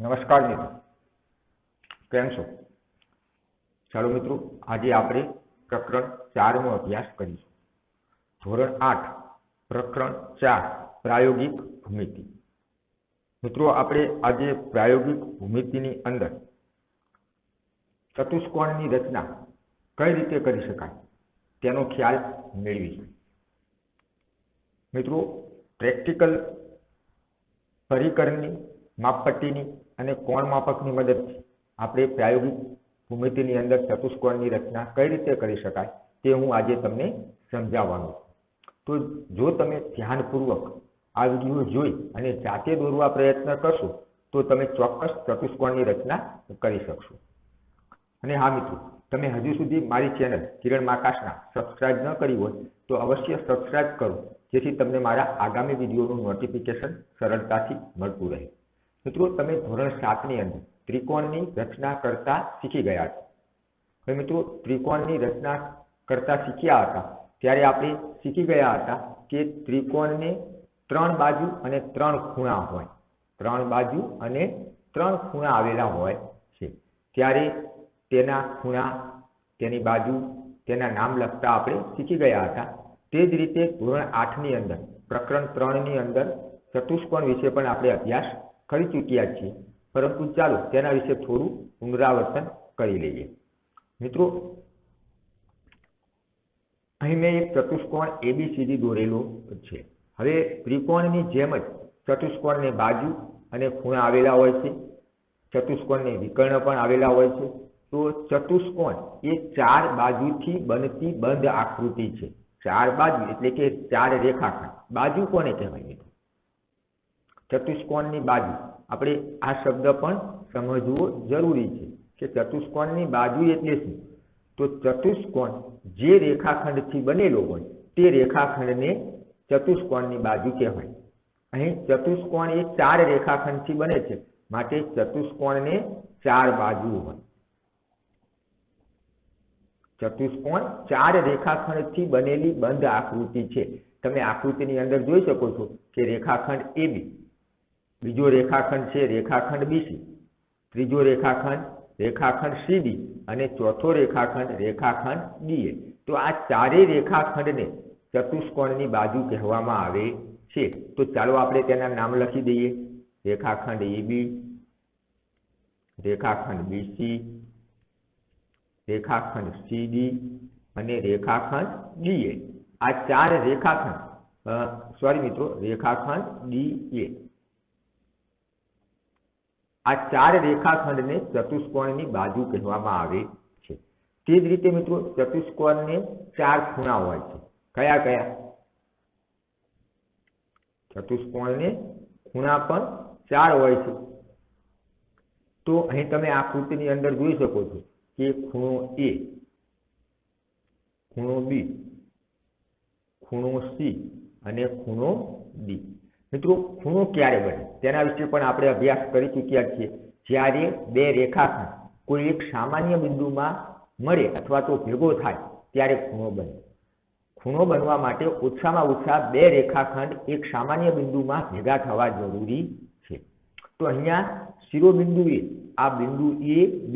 નમસ્કાર મિત્રો, કેમ છો? ચાલો મિત્રો, આજે આપણે પ્રકરણ 4 નો અભ્યાસ કરીશું. ધોરણ 8 પ્રકરણ 4 પ્રાયોગિક ભૂમિતિ. મિત્રો, આપણે આજે પ્રાયોગિક ભૂમિતિની અંદર ચતુષ્કોણની રચના કઈ રીતે કરી શકાય તેનો ખ્યાલ મેળવીશું. મિત્રો, પ્રેક્ટિકલ પરિકરની, માપપટ્ટીની અને કોણ માપકની મદદથી આપણે પ્રાયોગિક ભૂમિતિની અંદર ચતુષ્કોણની રચના કઈ રીતે કરી શકાય તે હું આજે તમને સમજાવવાનો છું. તો જો તમે ધ્યાનપૂર્વક આ વિડીયો જોઈ અને જાતે દોરવા પ્રયત્ન કરશો તો તમે ચોક્કસ ચતુષ્કોણની રચના કરી શકશો. અને હા મિત્રો, તમે હજુ સુધી મારી ચેનલ કિરણ માકાશના સબસ્ક્રાઇબ ન કરી હોય તો અવશ્ય સબસ્ક્રાઇબ કરો, જેથી તમને મારા આગામી વિડીયોનું નોટિફિકેશન સરળતાથી મળતું રહે. મિત્રો, તમે ધોરણ 7 ની અંદર ત્રિકોણની રચના કરતા શીખી ગયા છો. હવે મિત્રો, ત્રિકોણની રચના કરતા શીખ્યા હતા ત્યારે આપણે શીખી ગયા હતા કે ત્રિકોણને 3 બાજુ અને 3 ખૂણા હોય, 3 બાજુ અને 3 ખૂણા આવેલા હોય છે. ત્યારે તેના ખૂણા, તેની બાજુ, તેના નામ લખતા આપણે શીખી ગયા હતા. તે જ રીતે ધોરણ 8 ની અંદર પ્રકરણ 3 ની અંદર ચતુષ્કોણ વિશે પણ આપણે અભ્યાસ કરી ચૂક્યા છીએ, પરંતુ ચાલો તેના વિશે થોડું પુનરાવર્તન કરી લઈએ. મિત્રો, અહીં મેં એક ચતુષ્કોણ ABCD દોરેલો છે. હવે ત્રિકોણની જેમ જ ચતુષ્કોણને બાજુ અને ખૂણા આવેલા હોય છે, ચતુષ્કોણને વિકર્ણ પણ આવેલા હોય છે. તો ચતુષ્કોણ એ 4 બાજુથી બનતી બંધ આકૃતિ છે. 4 બાજુ એટલે કે 4 રેખાખંડ. બાજુ કોને કહેવાય મિત્રો? ચતુષ્કોણની બાજુ. આપણે આ શબ્દ પણ સમજવો જરૂરી છે કે ચતુષ્કોણની બાજુ એટલે શું? તો ચતુષ્કોણ જે રેખાખંડથી બનેલો હોય તે રેખાખંડને ચતુષ્કોણની બાજુ કહેવાય. અહીં ચતુષ્કોણ એ 4 રેખાખંડથી બને છે, માટે ચતુષ્કોણને 4 બાજુ હોય. ચતુષ્કોણ 4 રેખાખંડથી બનેલી બંધ આકૃતિ છે. તમે આકૃતિની અંદર જોઈ શકો છો કે રેખાખંડ AB, બીજો રેખાખંડ છે રેખાખંડ BC, ત્રીજો રેખાખંડ CD અને ચોથો રેખાખંડ DA. તો આ 4 રેખાખંડને ચતુષ્કોણની બાજુ કહેવામાં આવે છે. તો ચાલો આપણે તેના નામ લખી દઈએ. રેખાખંડ AB, રેખાખંડ BC, રેખાખંડ CD અને રેખાખંડ DA. આ 4 રેખાખંડ રેખાખંડ DA. આ 4 રેખાખંડને ચતુષ્કોણની બાજુ કહેવામાં આવે છે. તે જ રીતે મિત્રો, ચતુષ્કોણને 4 ખૂણા હોય છે. કયા કયા? ચતુષ્કોણને ખૂણા પણ 4 હોય છે. તો અહીં તમે આકૃતિની અંદર જોઈ શકો છો કે ખૂણો A, ખૂણો B, ખૂણો C અને ખૂણો D. મિત્રો, ખૂણો ક્યારે બને તેના વિશે પણ આપણે અભ્યાસ કરી ચૂક્યા છીએ. જ્યારે 2 રેખાખંડ કોઈ એક સામાન્ય બિંદુમાં મળે અથવા તો ભેગો થાય ત્યારે ખૂણો બને. ખૂણો બનવા માટે ઓછામાં ઓછા 2 રેખાખંડ એક સામાન્ય બિંદુમાં ભેગા થવા જરૂરી છે. તો અહીંયા શિરોબિંદુએ આ બિંદુ A, B,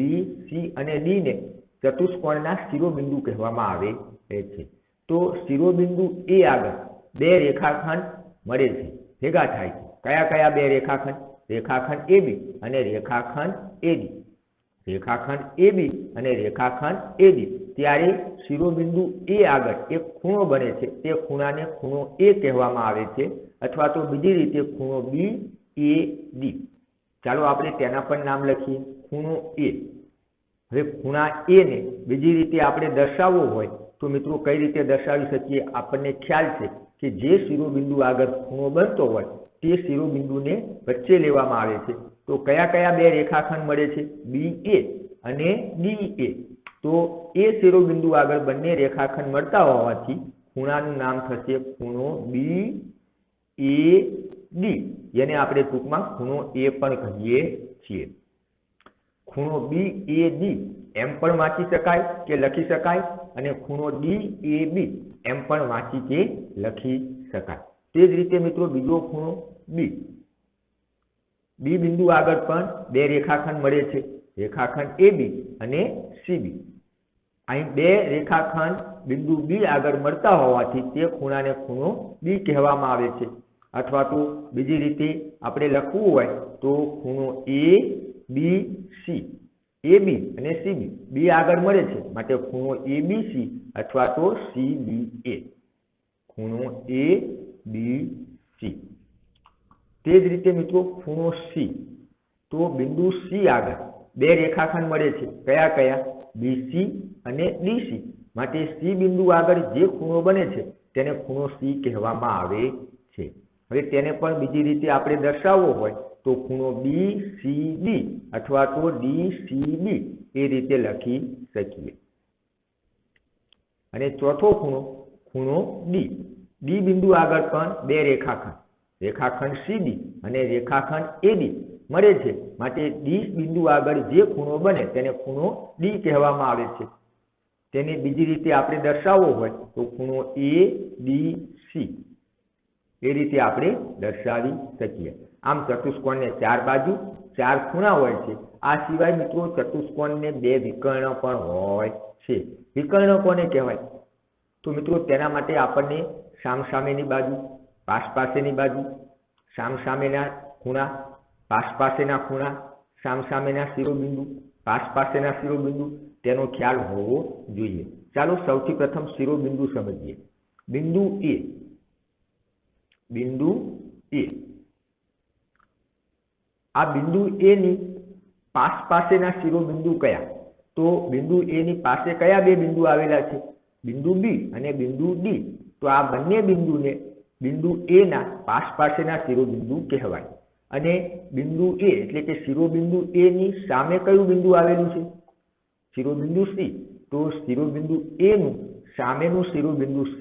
C અને D ને ચતુષ્કોણના શિરોબિંદુ કહેવામાં આવે છે. તો શિરોબિંદુ A આગળ 2 રેખાખંડ મળે છે, ભેગા થાય છે. કયા કયા 2 રેખાખંડ? રેખાખંડ AB અને રેખાખંડ AD. રેખાખંડ AB અને રેખાખંડ AD. ત્યારે શિરોબિંદુ A આગળ એક ખૂણો બને છે. તે ખૂણાને ખૂણો A કહેવામાં આવે છે, અથવા તો બીજી રીતે ખૂણો BAD. ચાલો આપણે તેના પણ નામ લખીએ. ખૂણો A. હવે ખૂણા A ને બીજી રીતે આપણે દર્શાવવો હોય તો મિત્રો કઈ રીતે દર્શાવી શકીએ? આપણને ખ્યાલ છે કે જે શિરોબિંદુ આગળ ખૂણો બનતો હોય તે શિરોબિંદુને વચ્ચે લેવામાં આવે છે. તો કયા કયા 2 રેખાખંડ મળે છે? BA અને DA. તો એ શિરોબિંદુ આગળ બંને રેખાખંડ મળતા હોવાથી ખૂણાનું નામ થશે ખૂણો BAD. જેને આપણે ટૂંકમાં ખૂણો A પણ કહીએ છીએ. ખૂણો BAD એમ પણ વાંચી શકાય કે લખી શકાય, અને ખૂણો DAB એમ પણ વાંચી કે લખી શકાય. તે જ રીતે મિત્રો બીજો ખૂણો B. બી બિંદુ આગળ પણ બે રેખાખંડ મળે છે, રેખાખંડ AB અને CB. અહીં બે રેખાખંડ બિંદુ બી આગળ મળતા હોવાથી તે ખૂણાને ખૂણો બી કહેવામાં આવે છે. અથવા તો બીજી રીતે આપણે લખવું હોય તો ખૂણો ABC, AB અને CB બી આગળ મળે છે માટે ખૂણો ABC અથવા તો CBA, ખૂણો ABC. તે જ રીતે મિત્રો ખૂણો C, તો બિંદુ C આગળ બે રેખાખંડ મળે છે, કયા કયા? BC અને DC, માટે C બિંદુ આગળ જે ખૂણો બને છે તેને ખૂણો C કહેવામાં આવે છે. હવે તેને પણ બીજી રીતે આપણે દર્શાવવો હોય તો ખૂણો BCD અથવા તો DCB એ રીતે લખી શકીએ. અને ચોથો ખૂણો, ખૂણો D. D બિંદુ આગળ પણ બે રેખાખંડ, રેખાખંડ CD અને રેખાખંડ AD મળે છે માટે D બિંદુ આગળ જે ખૂણો બને તેને ખૂણો D કહેવામાં આવે છે. તેને બીજી રીતે આપણે દર્શાવવો હોય તો ખૂણો ADC એ રીતે આપણે દર્શાવી શકીએ. આમ ચતુષ્કોણને ચાર બાજુ, ચાર ખૂણા હોય છે. આ સિવાય મિત્રો ચતુષ્કોણને બે વિકર્ણ પણ હોય છે. વિકર્ણ કોને કહેવાય? તો મિત્રો તેના માટે આપણને સામસામેની બાજુ, પાસપાસેની બાજુ, સામસામેના ખૂણા, પાસપાસેના ખૂણા, સામસામેના શિરોબિંદુ, પાસપાસેના શિરોબિંદુ તેનો ખ્યાલ હોવો જોઈએ. ચાલો સૌથી પ્રથમ શિરોબિંદુ સમજીએ. બિંદુ A, બિંદુ A. આ બિંદુ A ની પાસપાસેના શિરોબિંદુ કયા? તો બિંદુ A ની પાસે કયા બે બિંદુ આવેલા છે? બિંદુ B અને બિંદુ D. તો આ બંને બિંદુને બિંદુ A ના પાસપાસેના શિરોબિંદુ કહેવાય. અને બિંદુ A એટલે કે શિરોબિંદુ A ની સામે કયું બિંદુ આવેલું છે? શિરોબિંદુ C. તો શિરોબિંદુ A નું સામેનું શિરોબિંદુ C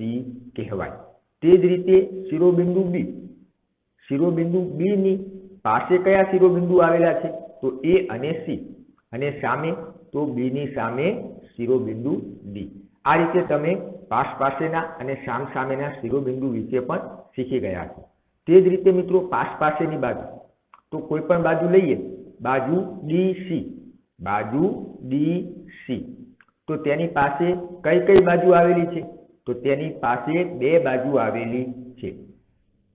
કહેવાય. તે જ રીતે શિરોબિંદુ B, શિરોબિંદુ B ની પાસે કયા શિરોબિંદુ આવેલા છે? તો A અને C. અને સામે તો B ની સામે શિરોબિંદુ D. આ રીતે તમે પાસપાસેના અને સામસામેના શિરોબિંદુ વિશે પણ શીખી ગયા છો. તે જ રીતે મિત્રો પાસપાસેની બાજુ, તો કોઈ પણ બાજુ લઈએ, બાજુ DC, બાજુ DC. તો તેની પાસે કઈ કઈ બાજુ આવેલી છે? તો તેની પાસે બે બાજુ આવેલી છે,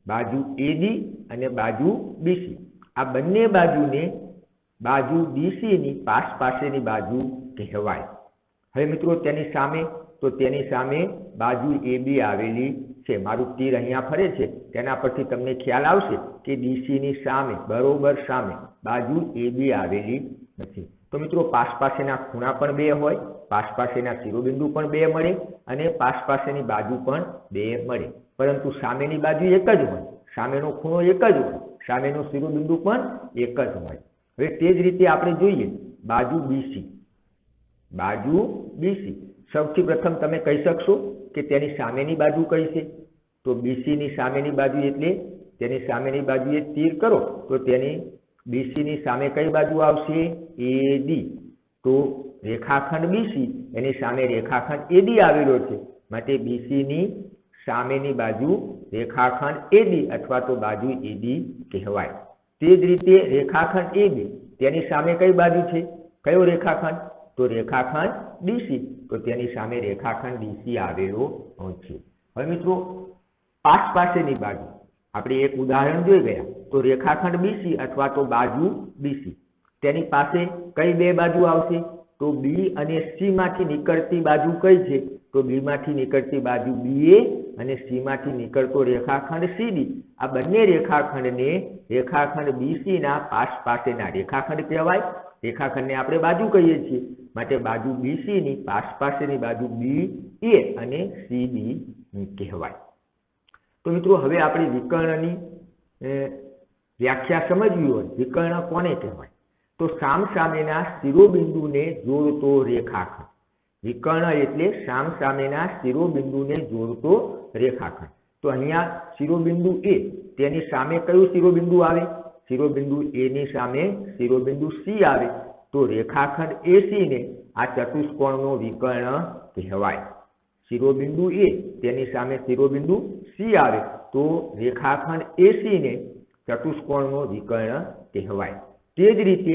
બાજુ AD અને બાજુ BC. આ બંને બાજુને બાજુ DC ની પાસપાસેની બાજુ કહેવાય. હવે મિત્રો તેની સામે, તો તેની સામે બાજુ AB આવેલી છે. મારું તીર અહીંયા ફરે છે તેના પરથી તમને ખ્યાલ આવશે કે DC ની સામે, બરોબર સામે બાજુ AB આવેલી નથી. તો મિત્રો પાસપાસેના ખૂણા પણ બે હોય, પાસપાસેના શિરોબિંદુ પણ બે મળે અને પાસપાસેની બાજુ પણ બે મળે, પરંતુ સામેની બાજુ એક જ હોય, સામેનો ખૂણો એક જ હોય, સામેનો શિરોબિંદુ પણ એક જ હોય. હવે તે જ રીતે આપણે જોઈએ બાજુ BC, બાજુ BC. સૌથી પ્રથમ તમે કહી શકશો કે તેની સામેની બાજુ કઈ છે? તો BC ની સામેની બાજુ એટલે તેની સામેની બાજુએ તીર કરો તો તેની BC ની સામે કઈ બાજુ આવશે? AD. તો રેખાખંડ BC એની સામે રેખાખંડ AD આવેલો છે માટે BC ની સામેની બાજુ રેખાખંડ AD અથવા તો બાજુ AD કહેવાય. તે જ રીતે રેખાખંડ AB તેની સામે કઈ બાજુ છે? કયો રેખાખંડ? તો રેખાખંડ DC. તો તેની સામે રેખાખંડ DC આવેલો છે. હવે મિત્રો પાસપાસેની બાજુ આપણે એક ઉદાહરણ જોઈ ગયા. તો રેખાખંડ BC અથવા તો બાજુ BC તેની પાસે કઈ બે બાજુ આવશે? તો B અને C માંથી નીકળતી બાજુ કઈ છે? તો B માંથી નીકળતી બાજુ BA અને C માંથી નીકળતો રેખાખંડ CD. આ બંને રેખાખંડને રેખાખંડ BC ના પાસપાસેના રેખાખંડ કહેવાય. રેખાખંડને આપણે બાજુ કહીએ છીએ માટે બાજુ BC ની પાસપાસેની બાજુ BA અને CD કહેવાય. તો મિત્રો હવે આપણે વિકર્ણની વ્યાખ્યા સમજવી હોય, વિકર્ણ કોને કહેવાય? તો સામસામેના શિરોબિંદુને જોડતો રેખાખંડ. વિકર્ણ એટલે સામસામેના શિરોબિંદુને જોડતો રેખાખંડ. તો અહીંયા શિરોબિંદુ A તેની સામે કયું શિરોબિંદુ આવે? શિરોબિંદુ A ની સામે શિરોબિંદુ C આવે. તો રેખાખંડ AC ને આ ચતુષ્કોણનો વિકર્ણ કહેવાય. શિરોબિંદુ A તેની સામે શિરોબિંદુ C આવે તો રેખાખંડ AC ને ચતુષ્કોણનો વિકર્ણ કહેવાય. તે જ રીતે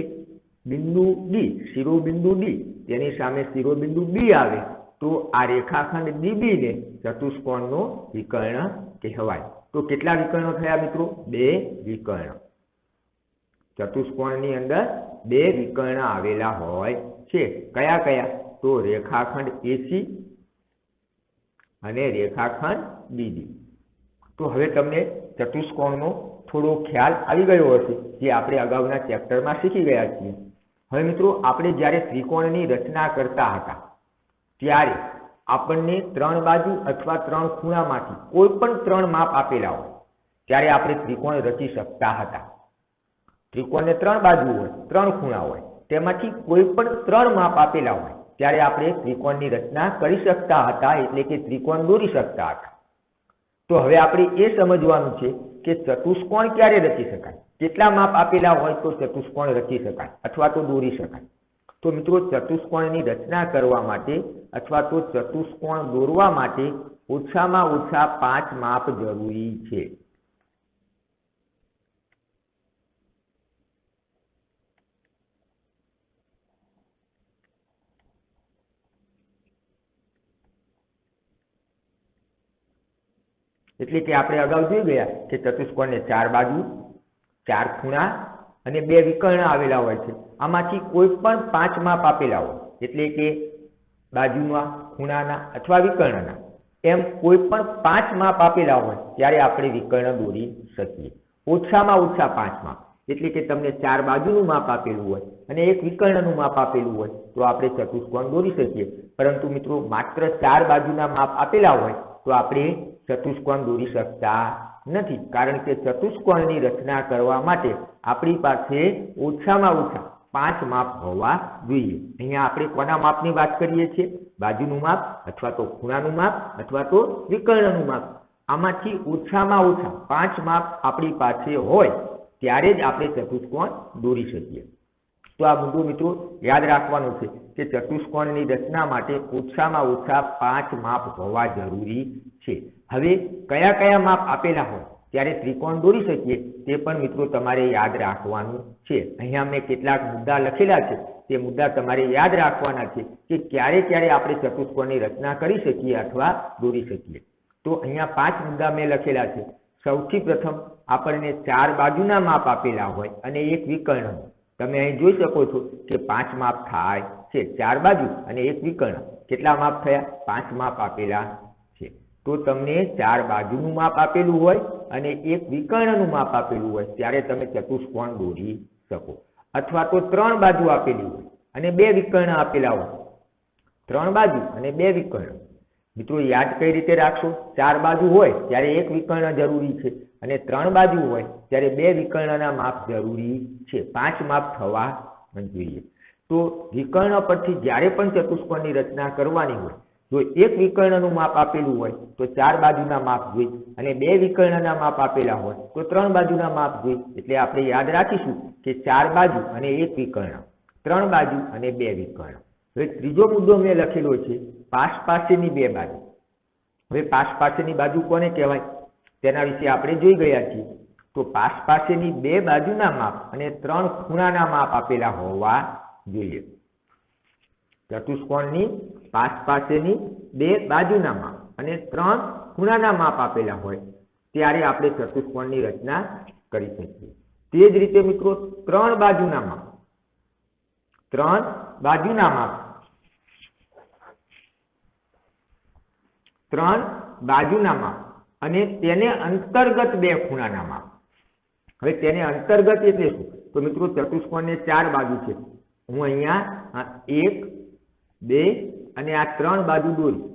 બિંદુ ડી, શિરોબિંદુ ડી, તેની સામે શિરોબિંદુ બી આવે તો આ રેખાખંડ ડીબી ને ચતુષ્કોણનો વિકર્ણ કહેવાય. તો કેટલા વિકર્ણો થયા મિત્રો? 2 વિકર્ણ. ચતુષ્કોણની અંદર 2 વિકર્ણ આવેલા હોય છે. કયા કયા? તો રેખાખંડ એસી અને રેખાખંડ બીડી. તો હવે તમને ચતુષ્કોણનો થોડો ખ્યાલ આવી ગયો હશે, જે આપણે અગાઉના ચેપ્ટરમાં શીખી ગયા છીએ. હવે મિત્રો, આપણે જ્યારે ત્રિકોણની રચના કરતા હતા ત્યારે આપણને 3 બાજુ અથવા 3 ખૂણામાંથી કોઈ પણ 3 માપ આપેલા હોય ત્યારે આપણે ત્રિકોણ રચી શકતા હતા. ત્રિકોણને 3 બાજુ હોય, 3 ખૂણા હોય, તેમાંથી કોઈ પણ 3 માપ આપેલા હોય ત્યારે આપણે ત્રિકોણની રચના કરી શકતા હતા, એટલે કે ત્રિકોણ દોરી શકતા હતા. તો હવે આપણે એ સમજવાનું છે કે ચતુષ્કોણ ક્યારે રચી શકાય, કેટલા માપ આપેલા હોય તો ચતુષ્કોણ રચી શકાય અથવા તો દોરી શકાય. તો મિત્રો, ચતુષ્કોણની રચના કરવા માટે અથવા તો ચતુષ્કોણ દોરવા માટે ઓછામાં ઓછા 5 માપ જરૂરી છે. એટલે કે આપણે અગાઉ જોઈ ગયા કે ચતુષ્કોણને 4 બાજુ, 4 ખૂણા અને 2 વિકર્ણ આવેલા હોય છે. આમાંથી કોઈ પણ 5 માપ આપેલા હોય, એટલે કે બાજુના, ખૂણાના અથવા વિકર્ણના, એમ કોઈ પણ 5 માપ આપેલા હોય ત્યારે આપણે વિકર્ણ દોરી શકીએ. ઓછામાં ઓછા 5 માપ, એટલે કે તમને 4 બાજુનું માપ આપેલું હોય અને 1 વિકર્ણનું માપ આપેલું હોય તો આપણે ચતુષ્કોણ દોરી શકીએ. પરંતુ મિત્રો, માત્ર 4 બાજુના માપ આપેલા હોય તો આપણે ચતુષ્કોણ દોરી શકતા નથી, કારણ કે ચતુષ્કોણની રચના કરવા માટે આપણી પાસે ઓછામાં ઓછા 5 માપ હોવા જોઈએ. અહીંયા આપણે કોના માપની વાત કરીએ છીએ? બાજુનું માપ અથવા તો ખૂણાનું માપ અથવા તો વિકર્ણનું માપ. આમાંથી ઓછામાં ઓછા 5 માપ આપણી પાસે હોય ત્યારે જ આપણે ચતુષ્કોણ દોરી શકીએ. તો આ મુદ્દો મિત્રો યાદ રાખવાનો છે કે ચતુષ્કોણની રચના માટે ઓછામાં ઓછા 5 માપ હોવા જરૂરી છે. હવે કયા કયા માપ આપેલા હોય ત્યારે ત્રિકોણ દોરી શકીએ તે પણ મિત્રો તમારે યાદ રાખવાનું છે. અહીંયા મેં કેટલાક મુદ્દા લખેલા છે, તે મુદ્દા તમારે યાદ રાખવાના છે કે ક્યારે ક્યારે આપણે ચતુષ્કોણની રચના કરી શકીએ અથવા દોરી શકીએ. તો અહીંયા 5 મુદ્દા મેં લખેલા છે. સૌથી પ્રથમ આપણને 4 બાજુના માપ આપેલા હોય અને 1 વિકર્ણ. તમે અહીં જોઈ શકો છો કે 5 માપ થાય છે. 4 બાજુ અને 1 વિકર્ણ. કેટલા માપ થયા? 5 માપ આપેલા છે. તો તમને 4 બાજુનું માપ આપેલું હોય અને 1 વિકર્ણનું માપ આપેલું હોય ત્યારે તમે ચતુષ્કોણ દોરી શકો. અથવા તો 3 બાજુ આપેલી હોય અને 2 વિકર્ણ આપેલા હોય. 3 બાજુ અને 2 વિકર્ણ. મિત્રો યાદ કઈ રીતે રાખશો? 4 બાજુ હોય ત્યારે 1 વિકર્ણ જરૂરી છે અને 3 બાજુ હોય ત્યારે 2 વિકર્ણના માપ જરૂરી છે. 5 માપ થવા જોઈએ. તો વિકર્ણ પરથી જ્યારે પણ ચતુષ્કોણની રચના કરવાની હોય, જો 1 વિકર્ણનું માપ આપેલું હોય તો 4 બાજુના માપ જોઈ અને 2 વિકર્ણના માપ આપેલા હોય તો 3 બાજુના માપ જોઈ. એટલે આપણે યાદ રાખીશું કે 4 બાજુ અને 1 વિકર્ણ, 3 બાજુ અને 2 વિકર્ણ. હવે ત્રીજો મુદ્દો મેં લખેલો છે પાશ પાસેની 2 બાજુ. હવે પાશ પાસેની બાજુ કોને કહેવાય તેના વિશે આપણે જોઈ ગયા છીએ. તો પાશ પાસેની 2 બાજુના માપ અને 3 ખૂણાના માપ આપેલા હોવા જોઈએ. ચતુષ્કોણની પાશ પાસેની 2 બાજુના માપ અને 3 ખૂણાના માપ આપેલા હોય ત્યારે આપણે ચતુષ્કોણની રચના કરી શકીએ. તે જ રીતે મિત્રો 3 બાજુના માપ, 3 બાજુના માપ, 3 બાજુના માપ અને તેને અંતર્ગત 2 ખૂણાના માપ. હવે તેને અંતર્ગત એટલે શું? તો મિત્રો ચતુષ્કોણને 4 બાજુ છે. હું અહીંયા 1, 2 અને આ 3 બાજુ દોરી.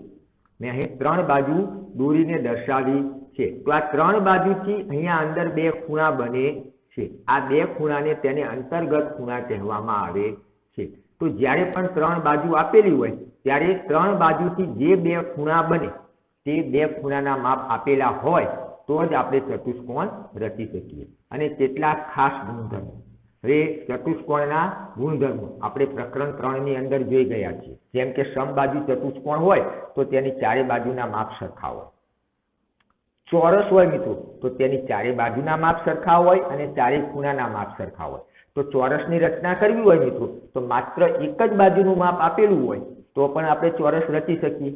મેં અહીં 3 બાજુ દોરીને દર્શાવી છે. તો આ 3 બાજુથી અહીંયા અંદર 2 ખૂણા બને છે. આ 2 ખૂણાને તેને અંતર્ગત ખૂણા કહેવામાં આવે છે. તો જ્યારે પણ 3 બાજુ આપેલી હોય ત્યારે 3 બાજુથી જે 2 ખૂણા બને તે 2 ખૂણાના માપ આપેલા હોય તો જ આપણે ચતુષ્કોણ રચી શકીએ. અને કેટલાક ખાસ ગુણધર્મો. હવે ચતુષ્કોણના ગુણધર્મો આપણે પ્રકરણ 3 ની અંદર જોઈ ગયા છીએ. જેમ કે સમબાજુ ચતુષ્કોણ હોય તો તેની 4 બાજુના માપ સરખા હોય. ચોરસ હોય મિત્રો તો તેની ચારે બાજુના માપ સરખા હોય અને ચારે ખૂણાના માપ સરખા હોય. તો ચોરસની રચના કરવી હોય મિત્રો તો માત્ર એક જ બાજુનું માપ આપેલું હોય તો પણ આપણે ચોરસ રચી શકીએ.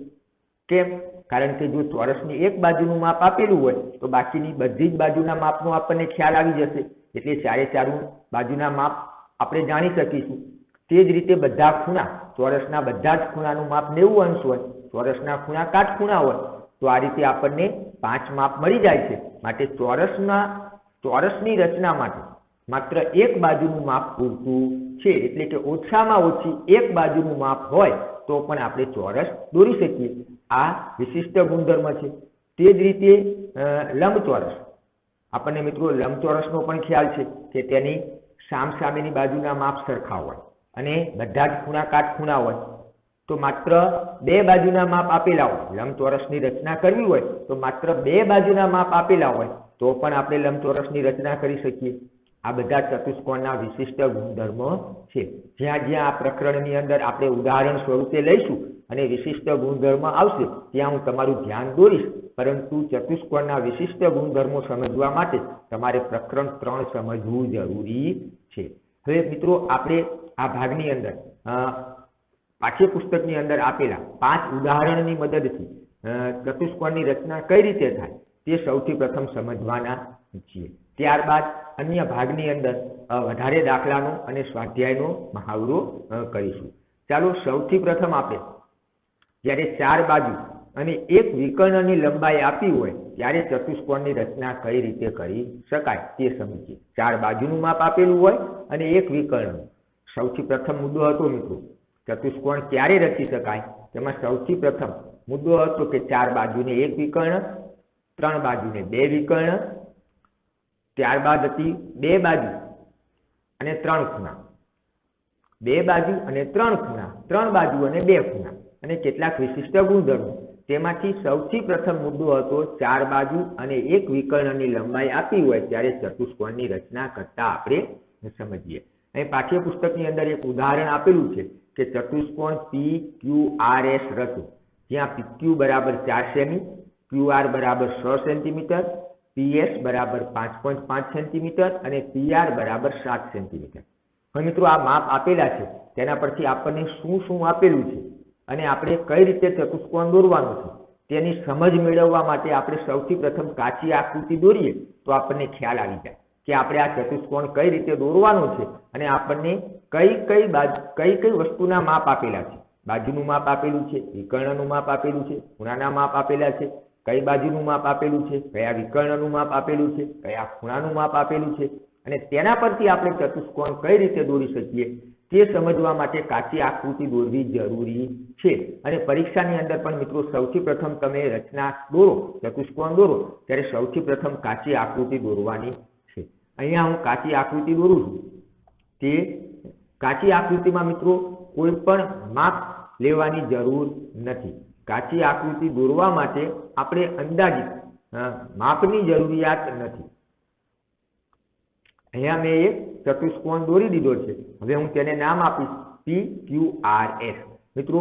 કેમ? કારણ કે જો ચોરસની એક બાજુનું માપ આપેલું હોય તો બાકીની બધી જ બાજુના માપનો આપણને ખ્યાલ આવી જશે, એટલે ચારે ચારું બાજુના માપ આપણે જાણી શકીશું. તે જ રીતે બધા ખૂણા, ચોરસના બધા જ ખૂણાનું માપ 90 અંશ હોય, ચોરસના ખૂણા કાટખૂણા હોય, તો આ રીતે આપણને 5 માપ મળી જાય છે. માટે ચોરસની રચના માટે માત્ર એક બાજુનું માપ પૂરતું છે, એટલે કે ઓછામાં ઓછી એક બાજુનું માપ હોય તો પણ આપણે ચોરસ દોરી શકીએ. આ વિશિષ્ટ ગુણધર્મ છે. તે જ રીતે લંબચોરસ, આપણને મિત્રો લંબચોરસનો પણ ખ્યાલ છે કે તેની સામસામેની બાજુના માપ સરખા હોય અને બધા જ ખૂણા કાટખૂણા હોય. તો માત્ર બે બાજુના માપ આપેલા હોય, લંબચોરસની રચના કરવી હોય તો માત્ર બે બાજુના માપ આપેલા હોય તો પણ આપણે લંબચોરસની રચના કરી શકીએ. આ બધા ચતુષ્કોણના વિશિષ્ટ ગુણધર્મો છે. જ્યાં જ્યાં આ પ્રકરણની અંદર આપણે ઉદાહરણ સ્વરૂપે લઈશું અને વિશિષ્ટ ગુણધર્મ આવશે ત્યાં હું તમારું ધ્યાન દોરીશ, પરંતુ ચતુષ્કોણના વિશિષ્ટ ગુણધર્મો સમજવા માટે તમારે પ્રકરણ 3 સમજવું જરૂરી છે. હવે મિત્રો આપણે આ ભાગની અંદર પાઠ્યપુસ્તકની અંદર આપેલા 5 ઉદાહરણની મદદથી ચતુષ્કોણની રચના કઈ રીતે થાય તે સૌથી પ્રથમ સમજવાના છીએ. ત્યારબાદ અન્ય ભાગની અંદર વધારે દાખલાનો અને સ્વાધ્યાયનો મહાવરો કરીશું. ચાલો સૌથી પ્રથમ આપણે જ્યારે 4 બાજુ અને એક વિકર્ણની લંબાઈ આપી હોય ત્યારે ચતુષ્કોણની રચના કઈ રીતે કરી શકાય તે સમજીએ. 4 બાજુનું માપ આપેલું હોય અને એક વિકર્ણ. સૌથી પ્રથમ મુદ્દો હતો મિત્રો ચતુષ્કોણ ક્યારે રચી શકાય. તેમાં સૌથી પ્રથમ મુદ્દો હતો કે 4 બાજુને એક વિકર્ણ, 3 બાજુને 2 વિકર્ણ, ત્યારબાદ હતી 2 બાજુ અને 3 ખૂણા, 2 બાજુ અને 3 ખૂણા, 3 બાજુ અને 2 ખૂણા અને કેટલાક વિશિષ્ટ ગુણધર્મો. તેમાંથી સૌથી પ્રથમ મુદ્દો હતો 4 બાજુ અને એક વિકર્ણની લંબાઈ આપી હોય ત્યારે ચતુષ્કોણની રચના કરતા આપણે સમજીએ. અહીં પાઠ્યપુસ્તકની અંદર એક ઉદાહરણ આપેલું છે કે ચતુષ્કોણ PQRS રચો, જ્યાં PQ બરાબર 4 સેમી, QR બરાબર 6 સેન્ટીમીટર, PS બરાબર 5.5 સેન્ટીમીટર અને PR બરાબર 7 સેન્ટીમીટર. હવે મિત્રો આ માપ આપેલા છે તેના પરથી આપણને શું શું આપેલું છે અને આપણે કઈ રીતે ચતુષ્કોણ દોરવાનું છે તેની સમજ મેળવવા માટે આપણે સૌથી પ્રથમ કાચી આકૃતિ દોરીએ તો આપણને ખ્યાલ આવી જાય કે આપણે આ ચતુષ્કોણ કઈ રીતે દોરવાનો છે અને આપણને કઈ કઈ વસ્તુના માપ આપેલા છે. બાજુનું માપ આપેલું છે, વિકર્ણનું માપ આપેલું છે, ખૂણાના માપ આપેલા છે, કઈ બાજુનું માપ આપેલું છે, કયા વિકર્ણનું માપ આપેલું છે, કયા ખૂણાનું માપ આપેલું છે અને તેના પરથી આપણે ચતુષ્કોણ કઈ રીતે દોરી શકીએ તે સમજવા માટે કાચી આકૃતિ દોરવી જરૂરી છે. અને પરીક્ષાની અંદર પણ મિત્રો સૌથી પ્રથમ તમે રચના દોરો, ચતુષ્કોણ દોરો ત્યારે સૌથી પ્રથમ કાચી આકૃતિ દોરવાની છે. અહીંયા હું કાચી આકૃતિ દોરું છું. તે કાચી આકૃતિમાં મિત્રો કોઈ પણ માપ લેવાની જરૂર નથી. કાચી આકૃતિ દોરવા માટે આપણે અંદાજિત માપની જરૂરિયાત નથી. અહીંયા મેં એક ચતુષ્કોણ દોરી દીધો છે. હવે હું તેને નામ આપીશ PQRS. મિત્રો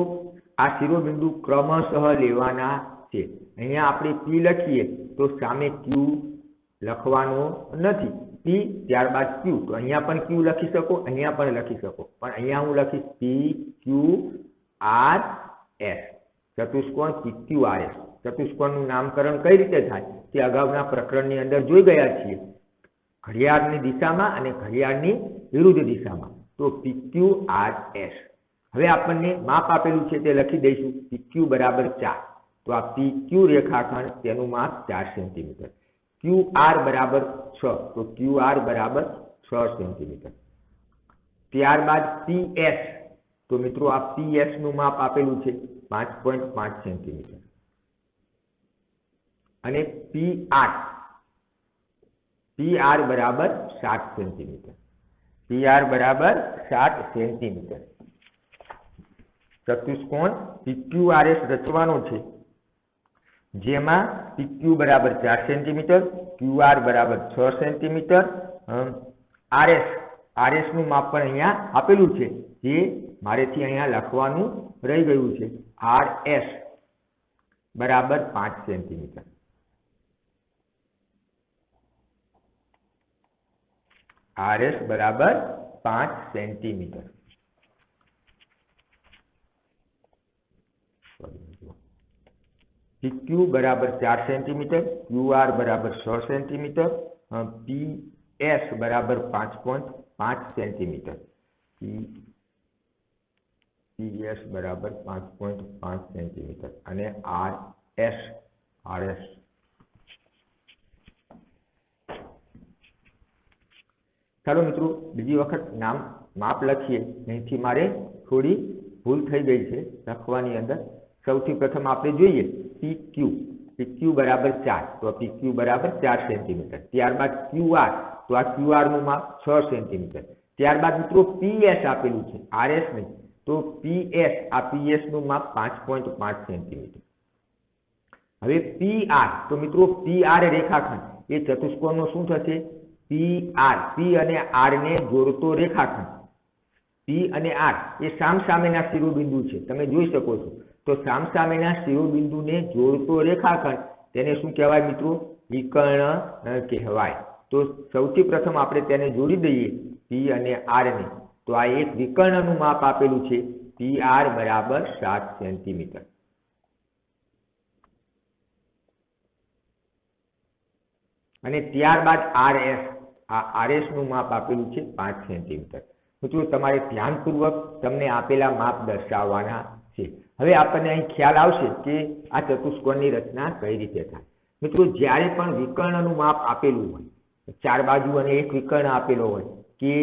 આ શિરોબિંદુ ક્રમશઃ લેવાના છે. અહીંયા આપણે P લખીએ તો સામે Q લખવાનો નથી. P ત્યારબાદ Q, તો અહીંયા પણ Q લખી શકો, અહીંયા પણ લખી શકો, પણ અહીંયા હું લખીશ PQRS, ચતુષ્કોણ PQRS. ચતુષ્કોણનું નામકરણ કઈ રીતે થાય તે અગાઉના પ્રકરણની અંદર જોઈ ગયા છીએ. ઘડિયાળની દિશામાં અને ઘડિયાળની વિરુદ્ધ દિશામાં. તો PQRS. હવે આપણને માપ આપેલું છે તે લખી દઈશું. PQ બરાબર 4, તો આ PQ રેખાખંડ તેનું માપ 4 સેન્ટીમીટર. QR બરાબર 6, તો QR બરાબર 6 સેન્ટીમીટર. ત્યારબાદ PS, તો મિત્રો આ PS નું માપ આપેલું છે 5.5 સેન્ટીમીટર. અને PR બરાબર 7 સેન્ટીમીટર. PR બરાબર 7 સેન્ટીમીટર. ચતુષ્કોણ PQRS રચવાનો છે જેમાં PQ બરાબર 4 સેન્ટીમીટર, QR બરાબર 6 સેન્ટીમીટર, RS નું માપ પણ અહીંયા આપેલું છે જે મારેથી અહીંયા લખવાનું રહી ગયું છે. RS બરાબર 5 સેન્ટીમીટર. RS बराबर 5 सेंटीमीटर। PQ बराबर 4 सेंटीमीटर, QR बराबर 6 सेंटीमीटर, PS बराबर 5.5 सेंटीमीटर, PS बराबर 5.5 सेंटीमीटर અને RS ચાલો મિત્રો બીજી વખત નામ માપ લખીએ। અહીંથી મારે થોડી ભૂલ થઈ ગઈ છે લખવાની અંદર। સૌથી પ્રથમ આપણે જોઈએ PQ બરાબર 4, તો PQ બરાબર 4 સેન્ટીમીટર। ત્યારબાદ QR, તો આ QR નું માપ 6 સેન્ટીમીટર। ત્યારબાદ મિત્રો PS આપેલું છે, RS નહીં, તો PS, આ PS નું માપ 5.5 સેન્ટીમીટર। હવે PR, તો મિત્રો PR રેખાખંડ એ ચતુષ્કોણનો શું થશે? PR, P અને R ને જોડતો રેખાખંડ। P અને R એ સામસામેના શિરોબિંદુ છે, તમે જોઈ શકો છો। તો સામસામેના શિરોબિંદુને જોડતો રેખાખંડ તેને શું કહેવાય મિત્રો? વિકર્ણ કહેવાય। તો સૌથી પ્રથમ આપણે તેને જોડી દઈએ P અને R ને। તો આ એક વિકર્ણનું માપ આપેલું છે, PR બરાબર 7 સેન્ટીમીટર। અને ત્યારબાદ RS, આ RS નું માપ આપેલું છે 5 સેન્ટીમીટર। મિત્રો તમારે ધ્યાનપૂર્વક તમને આપેલા માપ દર્શાવવાના છે। હવે આપણને અહીં ખ્યાલ આવશે કે આ ચતુષ્કોણની રચના કઈ રીતે થાય। મિત્રો જ્યારે પણ વિકર્ણનું માપ આપેલું હોય, 4 બાજુ અને એક વિકર્ણ આપેલો હોય કે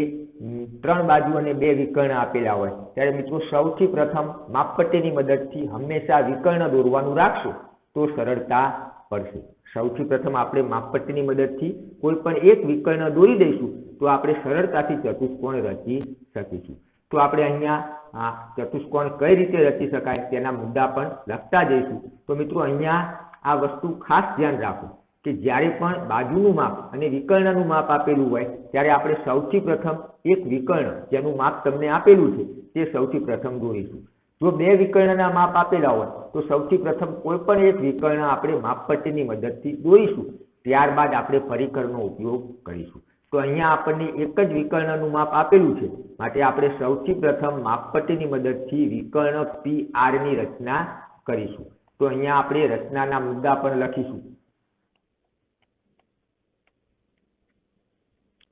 3 બાજુ અને 2 વિકર્ણ આપેલા હોય, ત્યારે મિત્રો સૌથી પ્રથમ માપપટ્ટીની મદદથી હંમેશા વિકર્ણ દોરવાનું રાખશો તો સરળતા પડશે। સૌથી પ્રથમ આપણે માપપટ્ટીની મદદથી કોઈ પણ એક વિકર્ણ દોરી દઈશું તો આપણે સરળતાથી ચતુષ્કોણ રચી શકીશું। તો આપણે અહીંયા આ ચતુષ્કોણ કઈ રીતે રચી શકાય તેના મુદ્દા પણ લખતા જઈશું। તો મિત્રો અહીંયા આ વસ્તુ ખાસ ધ્યાન રાખો કે જ્યારે પણ બાજુનું માપ અને વિકર્ણનું માપ આપેલું હોય ત્યારે આપણે સૌથી પ્રથમ એક વિકર્ણ જેનું માપ તમને આપેલું છે તે સૌથી પ્રથમ દોરીશું। જો 2 વિકર્ણના માપ આપેલા હોય તો સૌથી પ્રથમ કોઈ પણ એક વિકર્ણ આપણે માપપટ્ટીની મદદથી દોરીશું, ત્યારબાદ આપણે પરિકરનો ઉપયોગ કરીશું। તો અહીંયા આપણને એક જ વિકર્ણનું માપ આપેલું છે, માટે આપણે સૌથી પ્રથમ માપપટ્ટીની મદદથી વિકર્ણ PR ની રચના કરીશું। તો અહીંયા આપણે રચનાના મુદ્દા પણ લખીશું।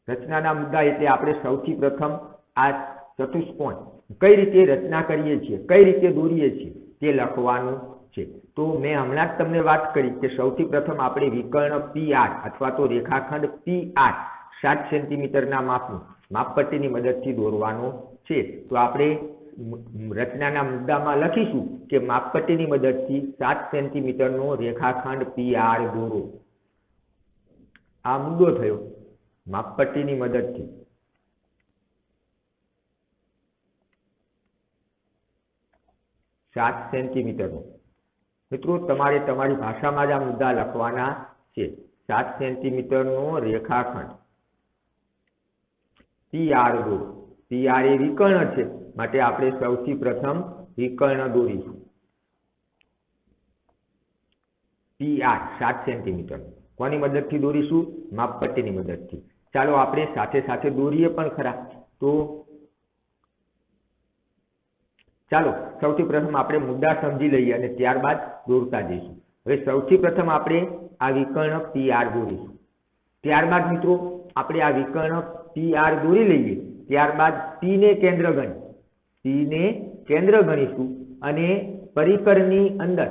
રચનાના મુદ્દા એટલે આપણે સૌથી પ્રથમ આ ચતુષ્કોણ કઈ રીતે રચના કરીએ છીએ, કઈ રીતે દોરીએ છીએ તે લખવાનું છે। તો મેં હમણાં જ તમને વાત કરી કે સૌથી પ્રથમ આપણે વિકર્ણ PR અથવા તો રેખાખંડ PR 7 સેન્ટીમીટરના માપનું માપપટ્ટીની મદદથી દોરવાનો છે। તો આપણે રચનાના મુદ્દામાં લખીશું કે માપપટ્ટીની મદદથી 7 સેન્ટીમીટરનો રેખાખંડ PR દોરો। આ મુદ્દો થયો માપપટ્ટીની મદદથી 7 સેન્ટીમીટરનો। મિત્રો તમારે તમારી ભાષામાં જ આ મુદ્દા લખવાના છે। 7 સેન્ટીમીટરનો રેખાખંડ PR દોરો। PR એ વિકર્ણ છે, માટે આપણે સૌથી પ્રથમ વિકર્ણ દોરીશું। PR 7 સેન્ટીમીટર કોની મદદથી દોરીશું? માપપટ્ટીની મદદથી। ચાલો આપણે સાથે સાથે દોરીએ પણ ખરા। તો ચાલો સૌથી પ્રથમ આપણે મુદ્દા સમજી લઈએ અને ત્યારબાદ દોરતા જઈશું। હવે સૌથી પ્રથમ આપણે આ વિકર્ણ PR દોરીશું। ત્યારબાદ મિત્રો આપણે આ વિકર્ણ PR દોરી લઈએ, ત્યારબાદ P ને કેન્દ્ર ગણીશું અને પરિકરની અંદર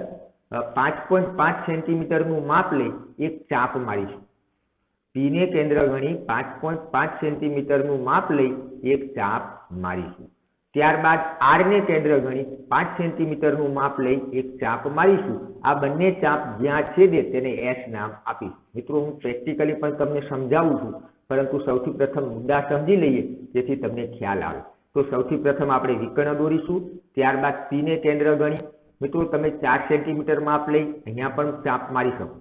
5.5 સેન્ટીમીટરનું માપ લઈ એક ચાપ મારીશું। P ને કેન્દ્ર ગણી 5.5 સેન્ટીમીટરનું માપ લઈ એક ચાપ મારીશું। ત્યારબાદ R ને કેન્દ્ર ગણી 5 સેન્ટીમીટરનું માપ લઈ એક ચાપ મારીશું। આ બંને ચાપ જ્યાં છેદે તેને S નામ આપીશું। મિત્રો હું પ્રેક્ટિકલી પણ તમને સમજાવું છું, પરંતુ સૌથી પ્રથમ મુદ્દા સમજી લઈએ જેથી તમને ખ્યાલ આવે। તો સૌથી પ્રથમ આપણે વિકર્ણ દોરીશું, ત્યારબાદ P ને કેન્દ્ર ગણી મિત્રો તમે 4 સેન્ટીમીટર માપ લઈ અહીંયા પણ ચાપ મારી શકો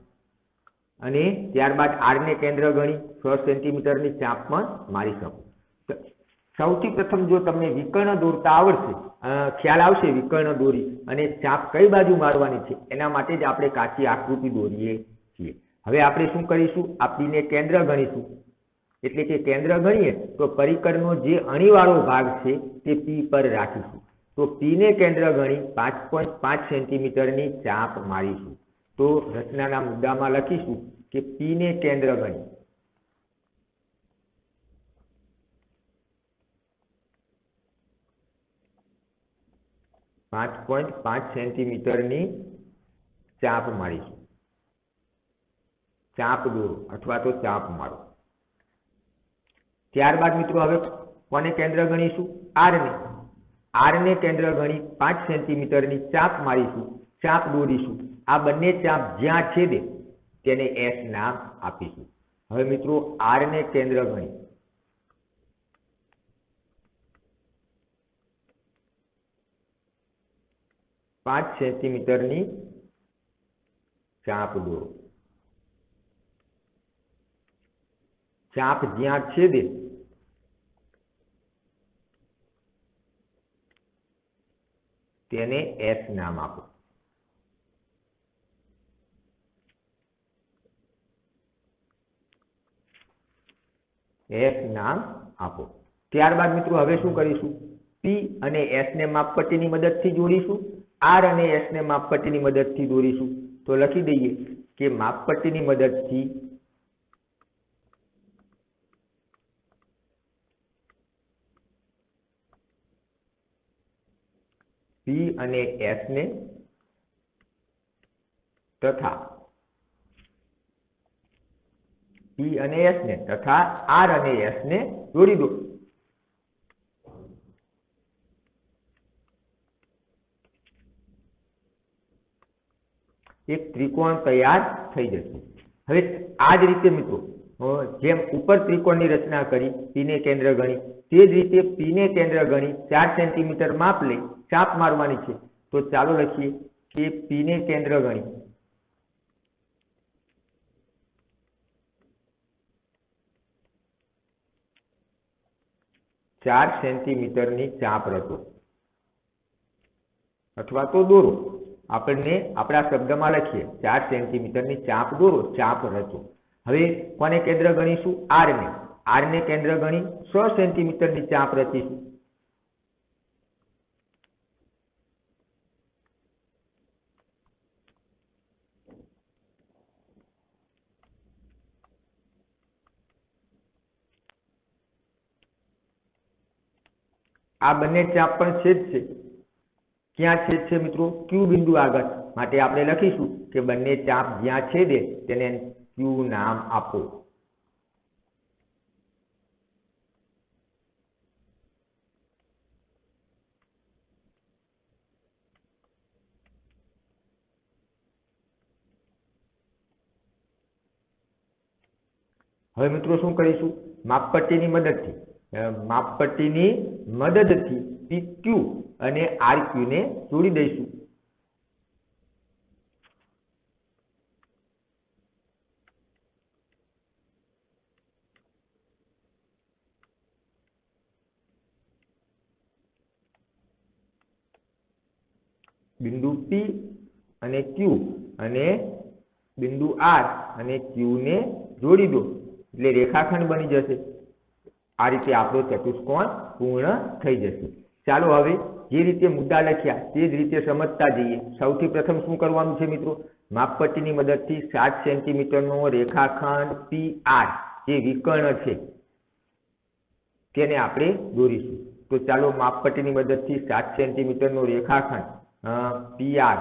અને ત્યારબાદ R ને કેન્દ્ર ગણી 6 સેન્ટીમીટરની ચાપ પણ મારી શકો। સૌથી પ્રથમ જો તમને વિકર્ણ દોરતા આવડશે, ખ્યાલ આવશે વિકર્ણ દોરી અને ચાપ કઈ બાજુ મારવાની છે એના માટે જ આપણે કાચી આકૃતિ દોરીએ છીએ। હવે આપણે શું કરીશું? આ P ને કેન્દ્ર ગણીશું એટલે કે કેન્દ્ર ગણીએ તો પરિકરનો જે અણીવાળો ભાગ છે તે P પર રાખીશું. તો P ને કેન્દ્ર ગણી 5.5 સેન્ટીમીટરની ચાપ મારીશું. તો રચનાના મુદ્દામાં લખીશું કે P ને કેન્દ્ર ગણી 5.5 સેન્ટીમીટરની ચાપ મારીશું. ચાપ દોરો અથવા તો ચાપ મારો. ત્યારબાદ મિત્રો હવે કોને કેન્દ્ર ગણીશું? R ને. R ને કેન્દ્ર ગણી 5 સેન્ટીમીટરની ચાપ મારીશું, ચાપ દોરીશું. આ બંને ચાપ જ્યાં છેદે તેને S નામ આપીશું. હવે મિત્રો R ને કેન્દ્ર ગણી 5 સેન્ટીમીટરની ચાપ દોરો. ચાપ જ્યાં છેદે તેને S નામ આપો. S નામ આપો. ત્યારબાદ મિત્રો હવે શું કરીશું? P અને S ને માપપટ્ટીની મદદથી જોડીશું. R અને S ને માપપટ્ટીની મદદથી દોરીશું. તો લખી દઈએ કે માપપટ્ટીની મદદથી P અને S ને તથા P અને S ને તથા R અને S ને જોડી દો. એક ત્રિકોણ તૈયાર થઈ જશે. હવે આ જ રીતે મિત્રો જેમ ઉપર ત્રિકોણની રચના કરી P ને કેન્દ્ર ગણી, તે જ રીતે P ને કેન્દ્ર ગણી 4 સેન્ટીમીટર માપ લઈ ચાપ મારવાની છે. તો ચાલો લખીએ કે P ને કેન્દ્ર ગણી 4 સેન્ટીમીટરની ચાપ રચો અથવા તો દોરો. આપણને આપણા શબ્દમાં લખીએ 4 સેન્ટીમીટરની ચાપ દોરો, ચાપ રચો. હવે કોને કેન્દ્ર ગણીશું? R ને. R ને કેન્દ્ર ગણી 6 સેન્ટીમીટરની ચાપ રચીશું. આ બંને ચાપ પણ છેદ છે. ક્યાં છેદ છે મિત્રો? Q બિંદુ આગળ. માટે આપણે લખીશું કે બંને ચાપ જ્યાં છેદે તેને Q નામ આપો. હવે મિત્રો શું કરીશું? માપપટ્ટીની મદદથી PQ અને RQ ને જોડી દઈશું. બિંદુ P અને Q અને બિંદુ R અને Q ને જોડી દો એટલે રેખાખંડ બની જશે. આ રીતે આપણો ચતુષ્કોણ પૂર્ણ થઈ જશે. ચાલો હવે જે રીતે મુદ્દા લખ્યા તે જ રીતે સમજતા જઈએ. સૌથી પ્રથમ શું કરવાનું છે મિત્રો? માપપટ્ટીની મદદથી 7 સેન્ટીમીટરનો રેખાખંડ PR જે વિકર્ણ છે તેને આપણે દોરીશું. તો ચાલો માપપટ્ટીની મદદથી 7 સેન્ટીમીટરનો રેખાખંડ PR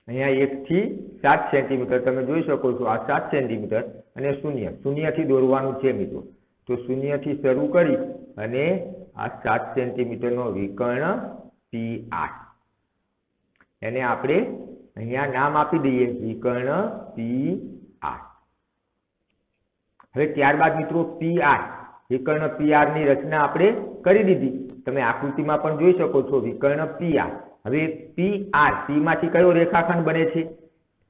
અહીંયા 1 થી 7 સેન્ટીમીટર તમે જોઈ શકો છો. આ 7 સેન્ટીમીટર અને શૂન્યથી દોરવાનું છે મિત્રો. તો શૂન્યથી શરૂ કરી અને આ 7 સેન્ટીમીટરનો વિકર્ણ PR એને આપણે અહીંયા નામ આપી દઈએ વિકર્ણ PR. હવે ત્યારબાદ મિત્રો PR વિકર્ણ PR ની રચના આપણે કરી દીધી. તમે આકૃતિમાં પણ જોઈ શકો છો વિકર્ણ PR. હવે PR, P માંથી કયો રેખાખંડ બને છે?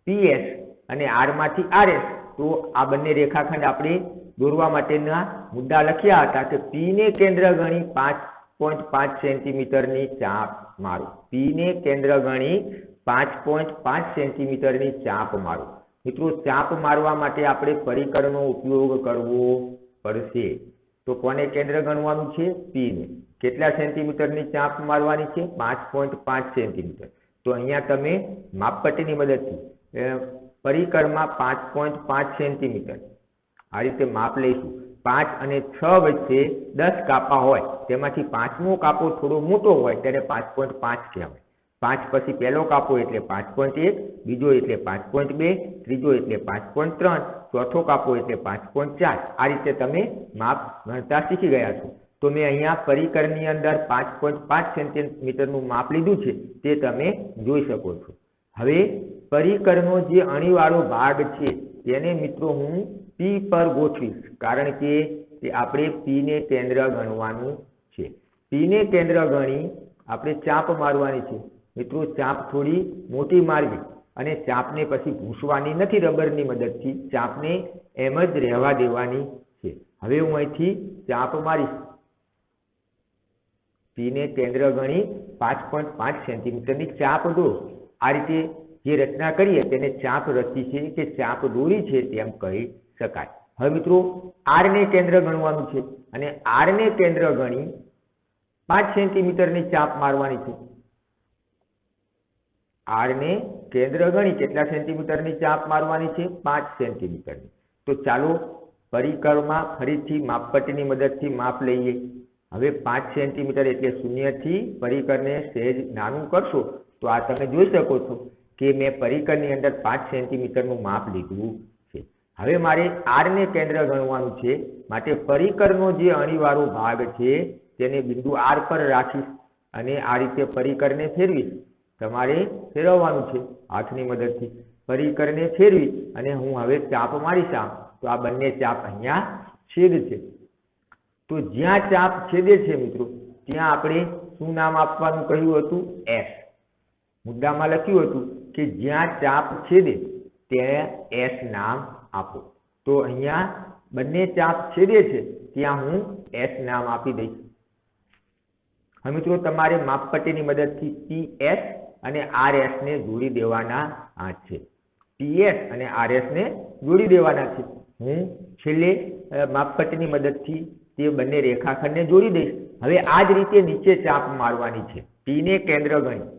PS, અને R માંથી RS. તો આ બંને રેખાખંડ આપણે દોરવા માટેના મુદ્દા લખ્યા હતા કે P ને કેન્દ્ર ગણી 5.5 સેન્ટીમીટરની ચાપ મારો. P ને કેન્દ્ર ગણી 5.5 સેન્ટીમીટરની ચાપ મારો. મિત્રો, ચાપ મારવા માટે આપણે પરિકરનો ઉપયોગ કરવો પડશે. તો કોને કેન્દ્ર ગણવાનું છે? P ને. કેટલા સેન્ટીમીટરની ચાપ મારવાની છે? 5.5 સેન્ટીમીટર. તો અહીંયા તમે માપપટ્ટીની મદદથી પરિકરમાં 5.5 સેન્ટીમીટર આ રીતે માપ લઈશું. 5 અને 6 વચ્ચે 10 કાપા હોય, તેમાંથી 5મો કાપો થોડો મોટો હોય તેને 5.5 કહેવાય. 5 પછી પહેલો કાપો એટલે 5.1, બીજો એટલે 5.2, ત્રીજો એટલે 5.3, ચોથો કાપો એટલે 5.4. આ રીતે તમે માપ ગણતા શીખી ગયા છો. તો મેં અહીંયા પરિકરની અંદર 5.5 સેન્ટીમીટરનું માપ લીધું છે, તે તમે જોઈ શકો છો. હવે પરિકરનો જે અણીવાળો ભાગ છે તેને મિત્રો હું P પર ગોઠવીશ, કારણ કે આપણે P ને કેન્દ્ર ગણવાનું છે. P ને કેન્દ્ર ગણી આપણે ચાપ મારવાની છે. મિત્રો, ચાપ થોડી મોટી મારવી અને ચાપને પછી ભૂસવાની નથી રબરની મદદથી. ચાપને એમ જ રહેવા દેવાની છે. હવે હું અહીંથી ચાપ મારીશ. P ને કેન્દ્ર ગણી 5.5 સેન્ટીમીટરની ચાપ દોરો. આ રીતે જે રચના કરીએ તેને ચાપ રચી છે કે ચાપ દોરી છે તેમ કહી શકાય. હવે મિત્રો, R ને કેન્દ્ર ગણવાનું છે અને R ને કેન્દ્ર ગણી 5 સેન્ટીમીટરની ચાપ મારવાની છે. R ને કેન્દ્ર ગણી કેટલા સેન્ટીમીટરની ચાપ મારવાની છે? 5 સેન્ટીમીટરની. તો ચાલો પરિકરમાં ફરીથી માપપટ્ટીની મદદથી માપ લઈએ. હવે 5 સેન્ટીમીટર એટલે 0 થી પરિકરને સહેજ નાનું કરશો તો આ તમે જોઈ શકો છો કે મેં પરિકરની અંદર 5 સેન્ટીમીટરનું માપ લીધું છે. હવે મારે R ને કેન્દ્ર ગણવાનું છે, માટે પરિકરનો જે અણીવાળો ભાગ છે તેને બિંદુ R પર રાખીશ અને આ રીતે પરિકરને ફેરવીશ. તમારે ફેરવવાનું છે હાથની મદદથી. પરિકરને ફેરવી અને હું હવે ચાપ મારીશ. તો આ બંને ચાપ અહીંયા છેદ છે. તો જ્યાં ચાપ છેદે છે મિત્રો, ત્યાં આપણે શું નામ આપવાનું કહ્યું હતું? S. મુદ્દામાં લખ્યું હતું કે જ્યાં ચાપ છેદે ત્યાં S નામ આપો. તો અહીંયા બંને ચાપ છેદે છે ત્યાં હું S નામ આપી દઈશ. હવે મિત્રો, તમારે માપપટ્ટીની મદદથી PS અને RS ને જોડી દેવાના છે. PS અને RS ને જોડી દેવાના છે. હું છેલ્લે માપપટ્ટીની મદદથી તે બંને રેખાખંડને જોડી દઈશ. હવે આ જ રીતે નીચે ચાપ મારવાની છે. P ને કેન્દ્ર ગણી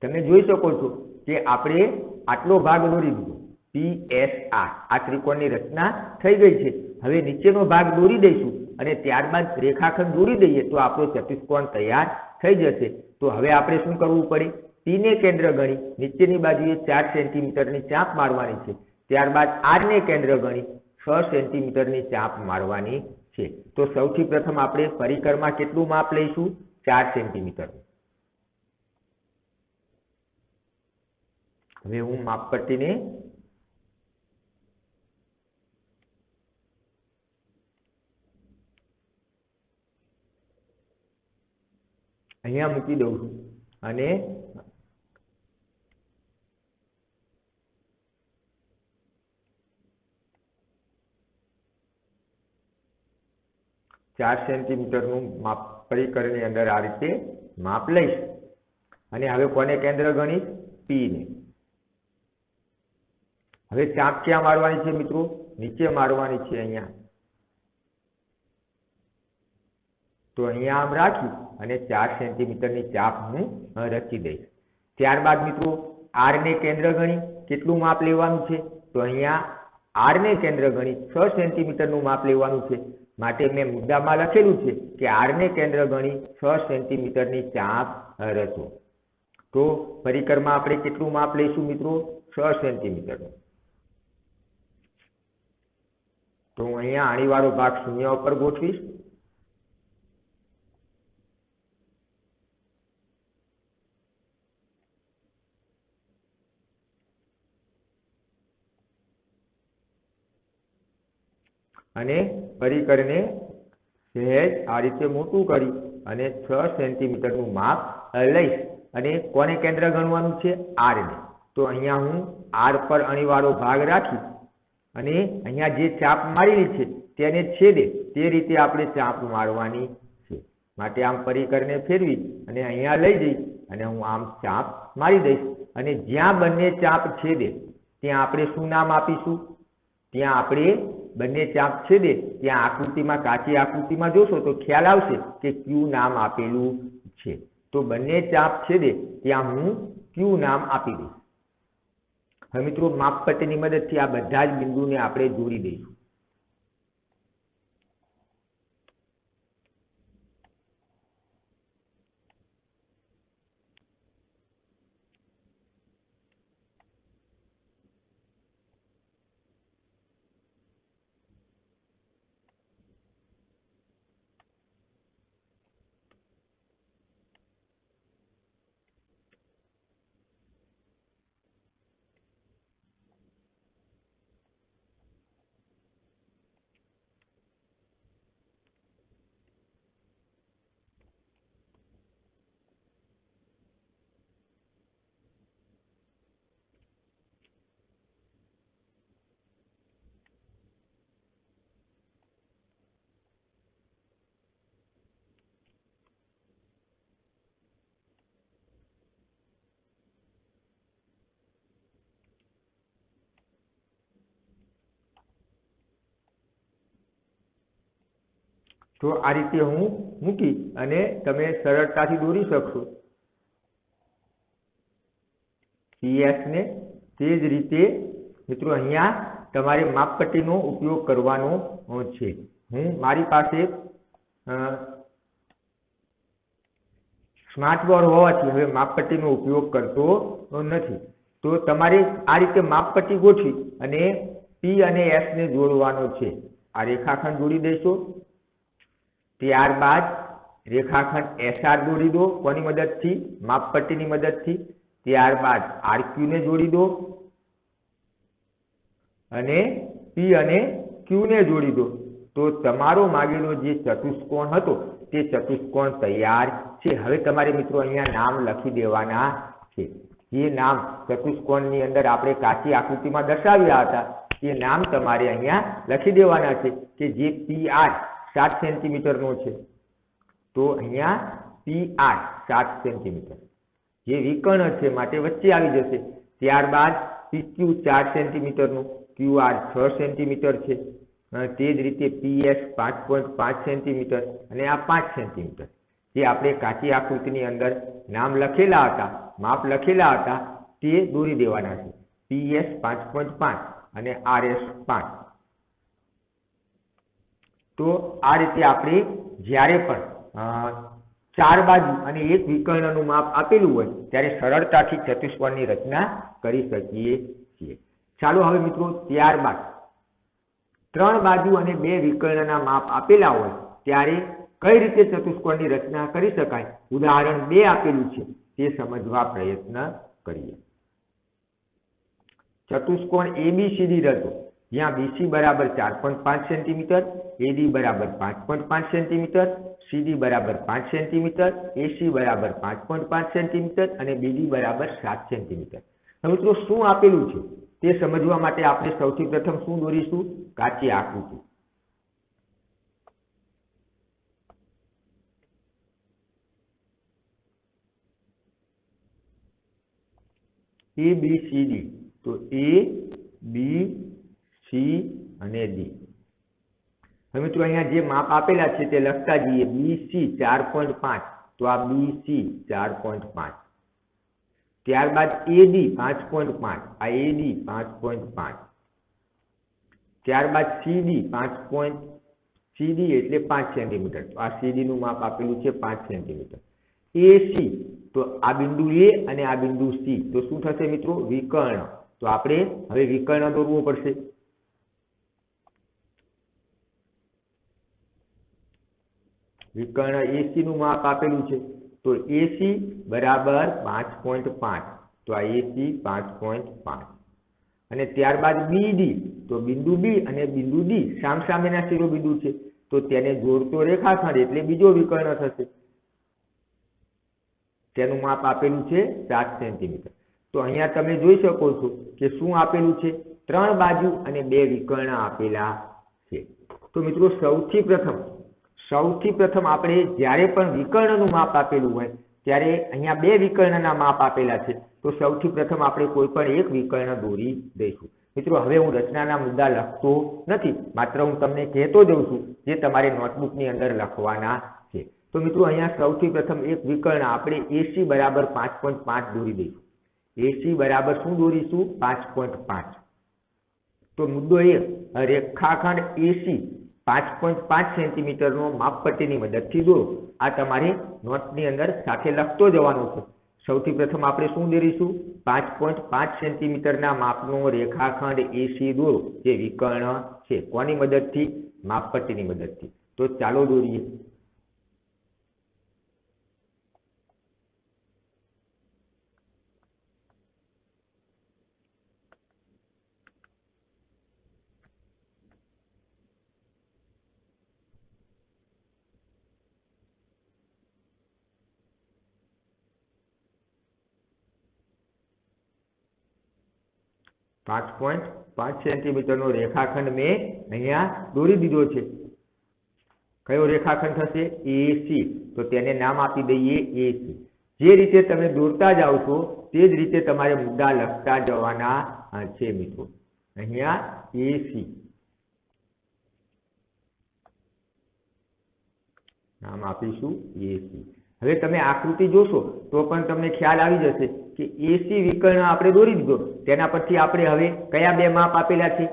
તમે જોઈ શકો છો કે આપણે આટલો ભાગ દોરી દીધો. PSR આ ત્રિકોણની રચના થઈ ગઈ છે. હવે નીચેનો ભાગ દોરી દઈશું અને ત્યારબાદ રેખાખંડ દોરી દઈએ તો આપણો ચતુષ્કોણ તૈયાર થઈ જશે. તો હવે આપણે શું કરવું પડે? P ને કેન્દ્ર ગણી નીચેની બાજુએ 4 સેન્ટીમીટરની ચાપ મારવાની છે. ત્યારબાદ R ને કેન્દ્ર ગણી 6 સેન્ટીમીટરની ચાપ મારવાની છે. તો સૌથી પ્રથમ આપણે પરિકરમાં કેટલું માપ લઈશું? 4 સેન્ટીમીટર. હવે હું માપપટ્ટીને અહીંયા મૂકી દઉં છું અને ચાર સેન્ટીમીટરનું માપ પરિકરની અંદર આ રીતે માપ લઈશ. અને હવે કોને કેન્દ્ર ગણીશ? P ને. હવે ચાપ ક્યાં મારવાની છે મિત્રો? નીચે મારવાની છે અહીંયા. તો અહીંયા આમ રાખી અને 4 સેન્ટીમીટરની ચાપ હું રચી દઈશ. ત્યારબાદ મિત્રો R ને કેન્દ્ર ગણી કેટલું માપ લેવાનું છે? તો અહીંયા R ને કેન્દ્ર ગણી 6 સેન્ટીમીટરનું માપ લેવાનું છે. માટે મેં મુદ્દામાં લખેલું છે કે R ને કેન્દ્ર ગણી 6 સેન્ટીમીટરની ચાપ રચો. તો પરિકરમાં આપણે કેટલું માપ લઈશું મિત્રો? 6 સેન્ટીમીટરનું. તો હું અહીંયા આણીવાળો ભાગ 0 ઉપર ગોઠવીશ. અને પરિકરને સહેજ આ રીતે મોટું કરી અને 6 સેન્ટીમીટરનું માપ લઈશ અને કોને કેન્દ્ર ગણવાનું છે? આર ને. તો અહીંયા હું આર પર અણીવાળો ભાગ રાખી અને અહીંયા જે ચાપ મારેલી છે તેને છેદે તે રીતે આપણે ચાપ મારવાની છે. માટે આમ પરિકરને ફેરવી અને અહીંયા લઈ જઈ અને હું આમ ચાપ મારી દઈશ અને જ્યાં બંને ચાપ છેદે ત્યાં આપણે શું નામ આપીશું? ત્યાં આપણે બંને ચાપ છેદે ત્યાં આકૃતિમાં, કાચી આકૃતિમાં જોશો તો ખ્યાલ આવશે કે ક્યુ નામ આપેલું છે. તો બંને ચાપ છેદે ત્યાં હું ક્યુ નામ આપી દઈશ. હવે મિત્રો માપપટ્ટીની મદદથી આ બધા જ બિંદુને આપણે જોડી દઈશું. તો આ રીતે હું મૂકી અને તમે સરળતાથી દોરી શકશો CS ને. તે જ રીતે મિત્રો અહીંયા તમારે માપપટ્ટીનો ઉપયોગ કરવાનો છે. હું મારી પાસે સ્માર્ટ બોર્ડ હોવાથી હવે માપપટ્ટીનો ઉપયોગ કરતો નથી. તો તમારે આ રીતે માપપટ્ટી ગોઠવી અને P અને S ને જોડવાનો છે. આ રેખાખંડ જોડી દઈશું. ત્યારબાદ રેખાખંડ SR જોડી દો. કોની મદદથી? માપપટ્ટીની મદદથી. ત્યારબાદ RQ ને જોડી દો અને P અને Q ને જોડી દો. તો તમારો માગેલો જે ચતુષ્કોણ હતો તે ચતુષ્કોણ તૈયાર છે. હવે તમારે મિત્રો અહીંયા નામ લખી દેવાના છે. જે નામ ચતુષ્કોણની અંદર આપણે કાચી આકૃતિમાં દર્શાવ્યા હતા તે નામ તમારે અહીંયા લખી દેવાના છે કે જે PR 7 સેન્ટીમીટરનો છે. તો અહીંયા PR 7 સેન્ટીમીટર જે વિકર્ણ છે માટે વચ્ચે આવી જશે. ત્યારબાદ PQ 4 સેન્ટીમીટરનું, QR 6 સેન્ટીમીટર છે. તે જ રીતે PS 5.5 સેન્ટીમીટર અને આ 5 સેન્ટીમીટર જે આપણે કાચી આકૃતિની અંદર નામ લખેલા હતા, માપ લખેલા હતા તે દોરી દેવાના છે. PS 5.5 અને RS 5. તો આ રીતે આપણે જ્યારે પણ 4 બાજુ અને એક વિકર્ણનું માપ આપેલું હોય ત્યારે સરળતાથી ચતુષ્કોણની રચના કરી શકીએ છીએ. ચાલો હવે મિત્રો ત્યારબાદ 3 બાજુ અને 2 વિકર્ણના માપ આપેલા હોય ત્યારે કઈ રીતે ચતુષ્કોણની રચના કરી શકાય ઉદાહરણ 2 આપેલું છે તે સમજવા પ્રયત્ન કરીએ. ચતુષ્કોણ ABCD રચો જ્યાં BC બરાબર 4.5 સેન્ટીમીટર, AD બરાબર 5.5 સેન્ટીમીટર, CD બરાબર 5 સેન્ટીમીટર, AC બરાબર 5.5 સેન્ટીમીટર અને BD બરાબર 7 સેન્ટીમીટર. હવે મિત્રો શું આપેલું છે તે સમજવા માટે આપણે સૌથી પ્રથમ શું દોરીશું? કાચી આકૃતિ. ABCD. તો A, B, C અને D. હવે મિત્રો અહીંયા જે માપ આપેલા છે તે લખતા જઈએ. BC 4.5 તો આ BC 4.5. ત્યારબાદ AD 5.5 આ AD 5.5. ત્યારબાદ CD 5. CD એટલે 5 સેન્ટીમીટર. તો આ CD નું માપ આપેલું છે 5 સેન્ટીમીટર. AC તો આ બિંદુ A અને આ બિંદુ C. તો શું થશે મિત્રો? વિકર્ણ. તો આપણે હવે વિકર્ણ દોરવું પડશે. વિકર્ણ AC નું માપ આપેલું છે તો AC બરાબર 5.5. તો આ AC 5.5. અને ત્યારબાદ BD તો બિંદુ B અને બિંદુ D સામસામેના શિરોબિંદુ છે તો તેને જોડતો રેખાખંડ એટલે બીજો વિકર્ણ થશે. તેનું માપ આપેલું છે 7 સેન્ટીમીટર. તો અહીંયા તમે જોઈ શકો છો કે શું આપેલું છે, 3 બાજુ અને 2 વિકર્ણ આપેલા છે. તો મિત્રો સૌથી પ્રથમ આપણે જ્યારે પણ વિકર્ણનું માપ આપેલું હોય ત્યારે અહીંયા 2 વિકર્ણના માપ આપેલા છે. તો સૌથી પ્રથમ આપણે કોઈ પણ એક વિકર્ણ દોરી દઈશું. મિત્રો હવે હું રચનાના મુદ્દા લખતો નથી, માત્ર હું તમને કહેતો જઉં છું જે તમારે નોટબુકની અંદર લખવાના છે. તો મિત્રો અહીંયા સૌથી પ્રથમ એક વિકર્ણ આપણે AC બરાબર 5.5 દોરી દઈશું. AC બરાબર શું દોરીશું? 5.5. તો મુદ્દો એ, રેખાખંડ AC 5.5 સેન્ટીમીટરનો માપપટ્ટીની મદદથી દોરો. આ તમારે નોટની અંદર સાથે લખતો જવાનું છે. સૌથી પ્રથમ આપણે શું દોરીશું? 5.5 સેન્ટીમીટરના માપનો રેખાખંડ AC દોરો, જે વિકર્ણ છે. કોની મદદથી? માપપટ્ટીની મદદથી. તો ચાલો દોરીએ. પાંચ 5.5 સેન્ટીમીટરનો રેખાખંડ મેં અહીંયા દોરી દીધો છે. કયો રેખાખંડ થશે? AC. તો તેને નામ આપી દઈએ AC. જે રીતે તમે દોરતા જાઓ છો તે જ રીતે તમારે મુદ્દા લખતા જવાના છે મિત્રો. અહીંયા AC નામ આપીશું AC. હવે તમે આકૃતિ જોશો તો પણ તમને ખ્યાલ આવી જશે કે AC વિકર્ણ આપણે દોરી દીધો. તેના પરથી આપણે હવે કયા 2 માપ આપેલા છે?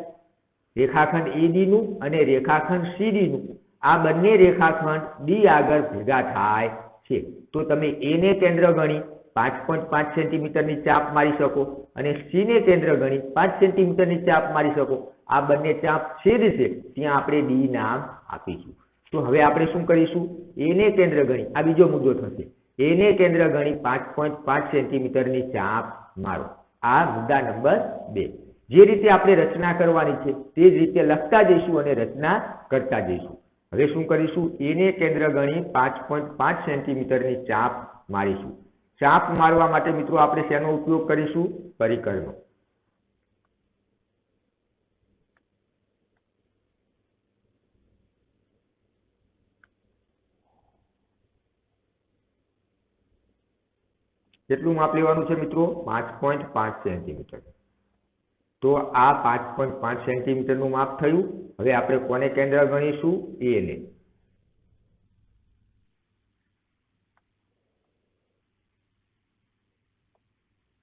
રેખાખંડ AD નું અને રેખાખંડ CD નું. આ બંને રેખાખંડ D આગળ ભેગા થાય છે. તો તમે A ને કેન્દ્ર ગણી 5.5 સેન્ટીમીટરની ચાપ મારી શકો અને C ને કેન્દ્ર ગણી 5 સેન્ટીમીટરની ચાપ મારી શકો. આ બંને ચાપ છેદશે ત્યાં આપણે D નામ આપીશું. તો હવે આપણે શું કરીશું? A ને કેન્દ્ર ગણી, આ બીજો મુદ્દો થશે. A ને કેન્દ્ર ગણી 5.5 સેન્ટીમીટરની ચાપ મારો. આ મુદ્દા નંબર 2. જે રીતે આપણે રચના કરવાની છે તે જ રીતે લખતા જઈશું અને રચના કરતા જઈશું. હવે શું કરીશું? A ને કેન્દ્ર ગણી 5.5 સેન્ટીમીટરની ચાપ મારીશું. ચાપ મારવા માટે મિત્રો આપણે શેનો ઉપયોગ કરીશું? પરિકરનો. કેટલું માપ લેવાનું છે મિત્રો? 5.5 સેન્ટીમીટર. તો આ 5.5 સેન્ટીમીટરનું માપ થયું. હવે આપણે કોને કેન્દ્ર ગણીશું? A ને.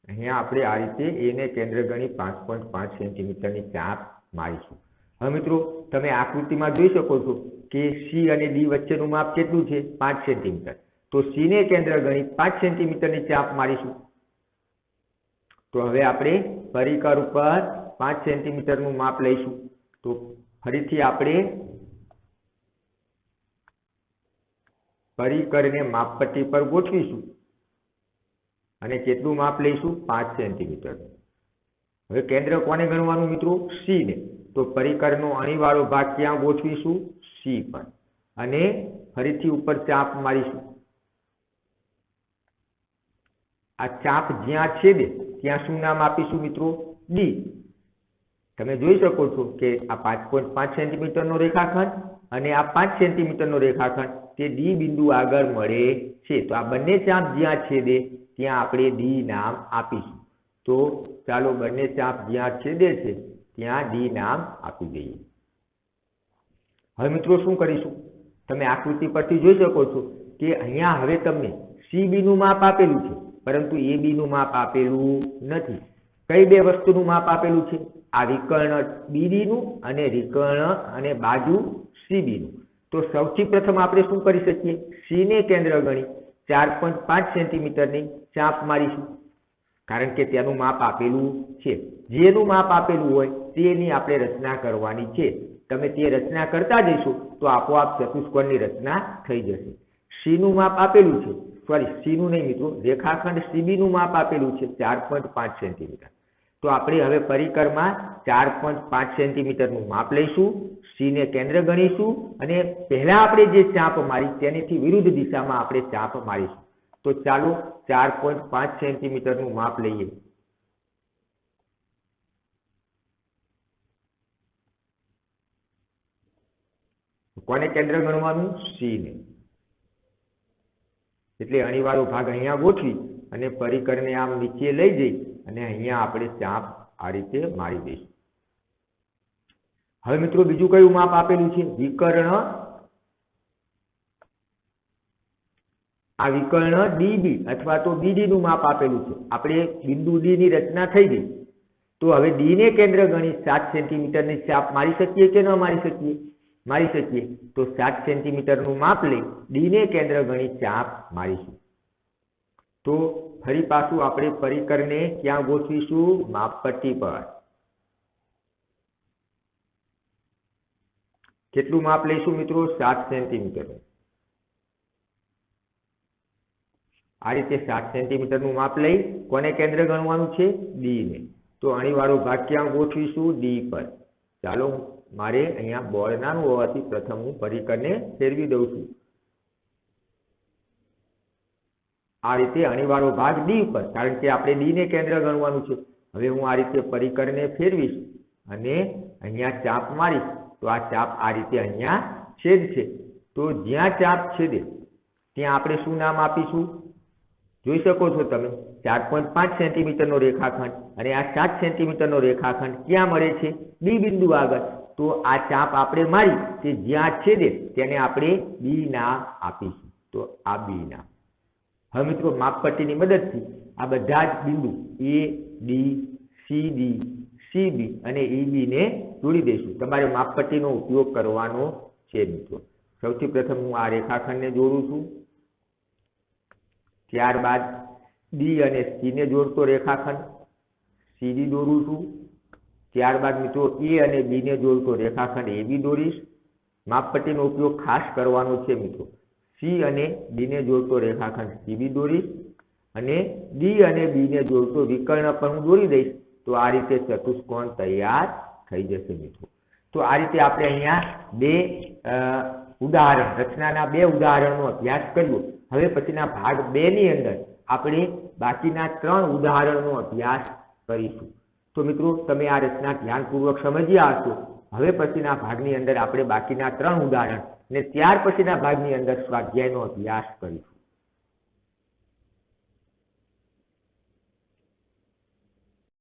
અહીંયા આપણે આ રીતે A ને કેન્દ્ર ગણી 5.5 સેન્ટીમીટરની ચાપ મારીશું. હવે મિત્રો તમે આકૃતિમાં જોઈ શકો છો કે C અને D વચ્ચેનું માપ કેટલું છે? 5 સેન્ટીમીટર. તો C ને કેન્દ્ર ગણી 5 સેન્ટીમીટરની ચાપ મારીશું. તો હવે આપણે પરિકર ઉપર 5 સેન્ટીમીટરનું માપ લઈશું. તો ફરીથી આપણે પરિકરને માપપટ્ટી પર ગોઠવીશું અને કેટલું માપ લઈશું? 5 સેન્ટીમીટર. હવે કેન્દ્ર કોને ગણવાનું મિત્રો? C ને. તો પરિકરનો અણીવાળો ભાગ ક્યાં ગોઠવીશું? C પર. અને ફરીથી ઉપર ચાપ મારીશું. આ ચાપ જ્યાં છેદે ત્યાં શું નામ આપીશું મિત્રો? D. તમે જોઈ શકો છો કે આ 5.5 સેન્ટીમીટરનો રેખાખંડ અને આ 5 સેન્ટીમીટરનો રેખાખંડ તે D બિંદુ આગળ મળે છે. તો આ બંને ચાપ જ્યાં છેદે ત્યાં આપણે D નામ આપીશું. તો ચાલો બંને ચાપ જ્યાં છેદે છે ત્યાં D નામ આપી દઈએ. હવે મિત્રો શું કરીશું? તમે આકૃતિ પરથી જોઈ શકો છો કે અહીંયા હવે તમને CB નું માપ આપેલું છે, પરંતુ AB નું માપ આપેલું નથી. કઈ 2 વસ્તુનું માપ આપેલું છે? આ વિકર્ણ BD નું અને વિકર્ણ અને બાજુ CB નું. તો સૌથી પ્રથમ આપણે શું કરી શકીએ? C ને કેન્દ્ર ગણી 4.5 સેન્ટીમીટરની ચાપ મારીશું, કારણ કે તેનું માપ આપેલું છે. જેનું માપ આપેલું હોય તેની આપણે રચના કરવાની છે. તમે તે રચના કરતા જઈશો તો આપોઆપ ચતુષ્કોણની રચના થઈ જશે. C નું માપ આપેલું છે, સોરી C નું નહીં મિત્રો, રેખાખંડ CB નું માપ આપેલું છે 4.5 સેન્ટીમીટર. તો તો આપણે હવે પરિકરમાં 4.5 સેન્ટીમીટરનું માપ લઈશું, સી ને કેન્દ્ર ગણીશું અને પહેલા આપણે જે ચાપ મારી તેનાથી વિરુદ્ધ દિશામાં આપણે ચાપ મારીશું. તો ચાલો 4.5 સેન્ટીમીટરનું માપ લઈએ. કોને કેન્દ્ર ગણવાનું? સી ને. એટલે અણીવાળો ભાગ અહીંયા ગોઠવી અને પરિકરને આમ નીચે લઈ જઈ અને અહીંયા આપણે ચાપ આ રીતે મારી દઈશું. હવે મિત્રો બીજું કયું માપ આપેલું છે? વિકર્ણ. આ વિકર્ણ ડીબી અથવા તો બીડી નું માપ આપેલું છે. આપણે બિંદુ ડી ની રચના થઈ ગઈ, તો હવે ડી ને કેન્દ્ર ગણી 7 સેન્ટીમીટરની ચાપ મારી શકીએ કે ન મારી શકીએ? મારી શકીએ. તો 7 સેન્ટીમીટરનું માપ લઈ ડી ને કેન્દ્ર ગણી ચાપ મારીશું. તો ફરી પાછું આપણે પરિકરને ક્યાં ગોઠવીશું? માપપટ્ટી પર. કેટલું માપ લઈશું મિત્રો? 7 સેન્ટીમીટર. આ રીતે 7 સેન્ટીમીટરનું માપ લઈ કોને કેન્દ્ર ગણવાનું છે? ડી ને. તો અણીવાળો ભાગ ક્યાં ગોઠવીશું? ડી પર. ચાલો, મારે અહીંયા બોર્ડ નાનું હોવાથી પ્રથમ હું પરિકરને ફેરવી દઉં છું. આ રીતે અણીવાળો ભાગ ડી પર, કારણ કે આપણે ડી ને કેન્દ્ર ગણવાનું છે. હવે હું આ રીતે પરિકરને ફેરવીશ અને અહીંયા ચાપ મારીશ. તો આ ચાપ આ રીતે અહીંયા છેદશે. તો જ્યાં ચાપ છેદે ત્યાં આપણે શું નામ આપીશું? જોઈ શકો છો તમે 4.5 સેન્ટીમીટરનો રેખાખંડ અને આ 7 સેન્ટીમીટરનો રેખાખંડ ક્યાં મળે છે? બી બિંદુ આગળ. તો આ ચાપ આપણે મારી તે જ્યાં છેદે તેને આપણે બી નામ આપીશું. તો આ બી નામ. હવે મિત્રો માપપટ્ટીની મદદથી આ બધા જ બિંદુ A D, C D, C B અને ઈ બી ને જોડી દઈશું. તમારે માપપટ્ટીનો ઉપયોગ કરવાનો છે મિત્રો. સૌથી પ્રથમ હું આ રેખાખંડને જોડું છું. ત્યારબાદ ડી અને સી ને જોડતો રેખાખંડ સીડી દોરું છું. ત્યારબાદ મિત્રો એ અને બી ને જોડતો રેખાખંડ એ બી દોરીશ. માપપટ્ટીનો ઉપયોગ ખાસ કરવાનો છે મિત્રો. સી અને ડી ને જોડતો રેખાખંડ સીબી દોરીશ અને ડી અને બી ને જોડતો વિકર્ણ પણ હું દોરી દઈશ. તો આ રીતે ચતુષ્કોણ તૈયાર થઈ જશે મિત્રો. તો આ રીતે આપણે અહીંયા રચનાના બે ઉદાહરણનો અભ્યાસ કર્યો. હવે પછીના ભાગ 2 ની અંદર આપણે બાકીના 3 ઉદાહરણનો અભ્યાસ કરીશું. તો મિત્રો તમે આ રચના ધ્યાનપૂર્વક સમજ્યા હશો. હવે પછીના ભાગની અંદર આપણે બાકીના 3 ઉદાહરણ ને ત્યાર પછીના ભાગની અંદર સ્વાધ્યાયનો અભ્યાસ કરીશું.